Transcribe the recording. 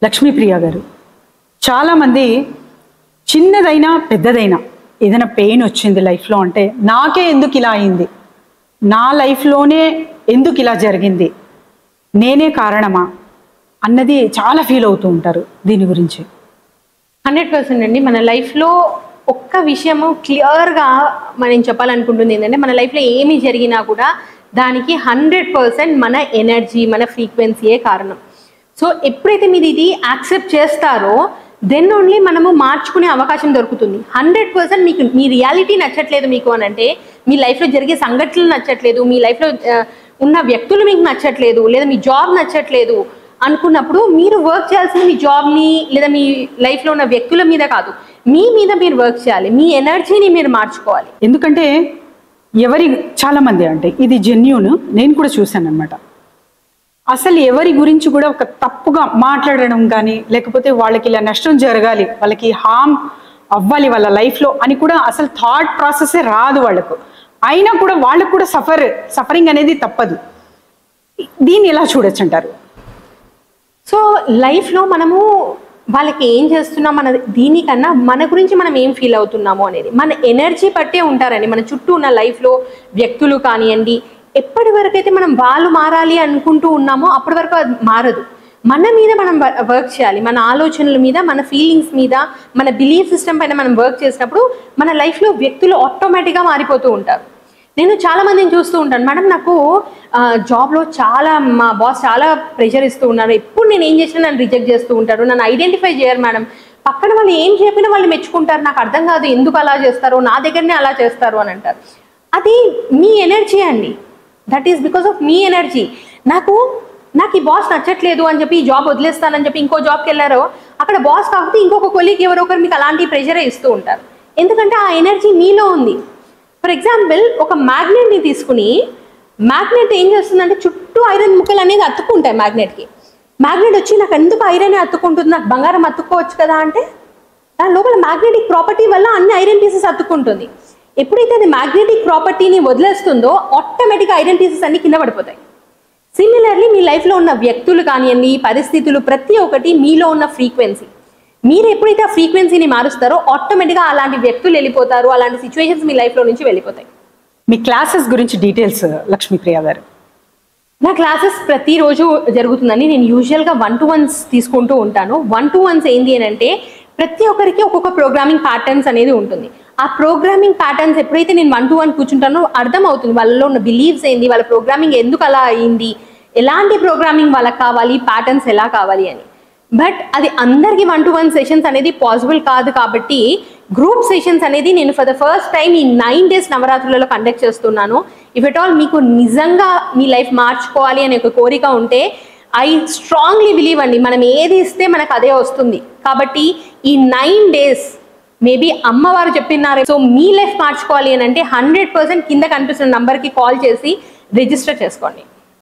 లక్ష్మీప్రియ గారు, చాలామంది చిన్నదైనా పెద్దదైనా ఏదైనా పెయిన్ వచ్చింది లైఫ్లో అంటే నాకే ఎందుకు ఇలా అయింది, నా లైఫ్లోనే ఎందుకు ఇలా జరిగింది, నేనే కారణమా అన్నది చాలా ఫీల్ అవుతూ ఉంటారు. దీని గురించి 100% అండి. మన లైఫ్లో ఒక్క విషయము క్లియర్గా మనం చెప్పాలనుకుంటుంది ఏంటంటే, మన లైఫ్లో ఏమి జరిగినా కూడా దానికి 100% మన ఎనర్జీ, మన ఫ్రీక్వెన్సీయే కారణం. సో ఎప్పుడైతే మీరు ఇది యాక్సెప్ట్ చేస్తారో దెన్ ఓన్లీ మనము మార్చుకునే అవకాశం దొరుకుతుంది. 100% మీకు మీ రియాలిటీ నచ్చట్లేదు మీకు అని అంటే, మీ లైఫ్లో జరిగే సంఘటనలు నచ్చట్లేదు, మీ లైఫ్లో ఉన్న వ్యక్తులు మీకు నచ్చట్లేదు, లేదా మీ జాబ్ నచ్చట్లేదు అనుకున్నప్పుడు మీరు వర్క్ చేయాల్సిన మీ జాబ్ని లేదా మీ లైఫ్లో ఉన్న వ్యక్తుల మీద కాదు, మీ మీద మీరు వర్క్ చేయాలి. మీ ఎనర్జీని మీరు మార్చుకోవాలి. ఎందుకంటే చాలామంది అంటే ఇది జెన్యూన్, నేను కూడా చూశాను అనమాట. అసలు ఎవరి గురించి కూడా ఒక తప్పుగా మాట్లాడడం కానీ, లేకపోతే వాళ్ళకి ఇలా నష్టం జరగాలి, వాళ్ళకి హామ్ అవ్వాలి వాళ్ళ లైఫ్లో అని కూడా అసలు థాట్ ప్రాసెసే రాదు వాళ్ళకు. అయినా కూడా వాళ్ళకు కూడా సఫరింగ్ అనేది తప్పదు. దీన్ని ఎలా చూడొచ్చు అంటారు? సో లైఫ్లో మనము వాళ్ళకి ఏం చేస్తున్నాం మన దీనికన్నా మన గురించి మనం ఏం ఫీల్ అవుతున్నామో అనేది మన ఎనర్జీ బట్టే ఉంటారండి. మన చుట్టూ ఉన్న లైఫ్లో వ్యక్తులు కానివ్వండి, ఎప్పటి వరకు అయితే మనం వాళ్ళు మారాలి అనుకుంటూ ఉన్నామో అప్పటి వరకు అది మారదు. మన మీద మనం వర్క్ చేయాలి. మన ఆలోచనల మీద, మన ఫీలింగ్స్ మీద, మన బిలీఫ్ సిస్టమ్ పైన మనం వర్క్ చేసినప్పుడు మన లైఫ్లో వ్యక్తులు ఆటోమేటిక్గా మారిపోతూ ఉంటారు. నేను చాలా మందిని చూస్తూ ఉంటాను, మేడం నాకు జాబ్లో మా బాస్ చాలా ప్రెషర్ ఇస్తూ ఉన్నారు, ఎప్పుడు నేను ఏం చేసినా నన్ను రిజెక్ట్ చేస్తూ ఉంటారు, నన్ను ఐడెంటిఫై చేయరు మేడం, పక్కన వాళ్ళు ఏం చెప్పినా వాళ్ళు మెచ్చుకుంటారు, నాకు అర్థం కాదు ఎందుకు అలా చేస్తారో, నా దగ్గరనే అలా చేస్తారు అని అంటారు. అది మీ ఎనర్జీ అండి. That is because of me energy. నాకు ఈ బాస్ నచ్చట్లేదు అని చెప్పి ఈ జాబ్ వదిలేస్తానని చెప్పి ఇంకో జాబ్కి వెళ్ళారో అక్కడ బాస్ కాకపోతే ఇంకొక కొలీగ్ ఎవరో ఒకరు మీకు అలాంటి ప్రెషరే ఇస్తూ ఉంటారు. ఎందుకంటే ఆ ఎనర్జీ మీలో ఉంది. ఫర్ ఎగ్జాంపుల్, ఒక మ్యాగ్నెట్ని తీసుకుని, మ్యాగ్నెట్ ఏం చేస్తుందంటే చుట్టూ ఐరన్ ముక్కలు అనేది అతుక్కుంటాయి మ్యాగ్నెట్కి. మ్యాగ్నెట్ వచ్చి నాకు ఎందుకు ఐరన్ అతుక్కుంటుంది, నాకు బంగారం అతుక్కోవచ్చు కదా అంటే దాని లోపల మ్యాగ్నెటిక్ ప్రాపర్టీ వల్ల అన్ని ఐరన్ పీసెస్ అతుక్కుంటుంది. ఎప్పుడైతే అది మ్యాగ్నెటిక్ ప్రాపర్టీని వదిలేస్తుందో ఆటోమేటిక్గా ఐరన్ పీసెస్ అన్ని కింద పడిపోతాయి. సిమిలర్లీ మీ లైఫ్లో ఉన్న వ్యక్తులు కానివ్వండి, పరిస్థితులు, ప్రతి ఒక్కటి మీలో ఉన్న ఫ్రీక్వెన్సీ. మీరు ఎప్పుడైతే ఆ ఫ్రీక్వెన్సీని మారుస్తారో ఆటోమేటిక్గా అలాంటి వ్యక్తులు వెళ్ళిపోతారు, అలాంటి సిచ్యువేషన్స్ మీ లైఫ్లో నుంచి వెళ్ళిపోతాయి. మీ క్లాసెస్ గురించి డీటెయిల్స్ లక్ష్మీప్రియ గారు. నా క్లాసెస్ ప్రతిరోజు జరుగుతుందని నేను యూజువల్గా 1-to-1s తీసుకుంటూ ఉంటాను. 1-to-1s ఏంటి అని అంటే ప్రతి ఒక్కరికి ఒక్కొక్క ప్రోగ్రామింగ్ ప్యాటర్న్స్ అనేది ఉంటుంది. ఆ ప్రోగ్రామింగ్ ప్యాటర్న్స్ ఎప్పుడైతే నేను 1-to-1 కూర్చుంటానో అర్థమవుతుంది వాళ్ళలో ఉన్న బిలీవ్స్ ఏంది, వాళ్ళ ప్రోగ్రామింగ్ ఎందుకు అలా అయింది, ఎలాంటి ప్రోగ్రామింగ్ వాళ్ళకి కావాలి, ప్యాటర్న్స్ ఎలా కావాలి అని. బట్ అది అందరికీ 1-to-1 సెషన్స్ అనేది పాసిబుల్ కాదు కాబట్టి గ్రూప్ సెషన్స్ అనేది నేను ఫర్ ద ఫస్ట్ టైం ఈ 9 days నవరాత్రులలో కండక్ట్ చేస్తున్నాను. ఇఫ్ ఎట్ ఆల్ మీకు నిజంగా మీ లైఫ్ మార్చుకోవాలి అనే ఒక కోరిక ఉంటే ఐ స్ట్రాంగ్లీ బిలీవ్ అండి, మనం ఏది ఇస్తే మనకు అదే వస్తుంది. కాబట్టి ఈ 9 days మేబీ అమ్మవారు చెప్పినారు. సో మీ లైఫ్ మార్చుకోవాలి అని అంటే 100% కింద కనిపిస్తున్న నంబర్కి కాల్ చేసి రిజిస్టర్ చేసుకోండి.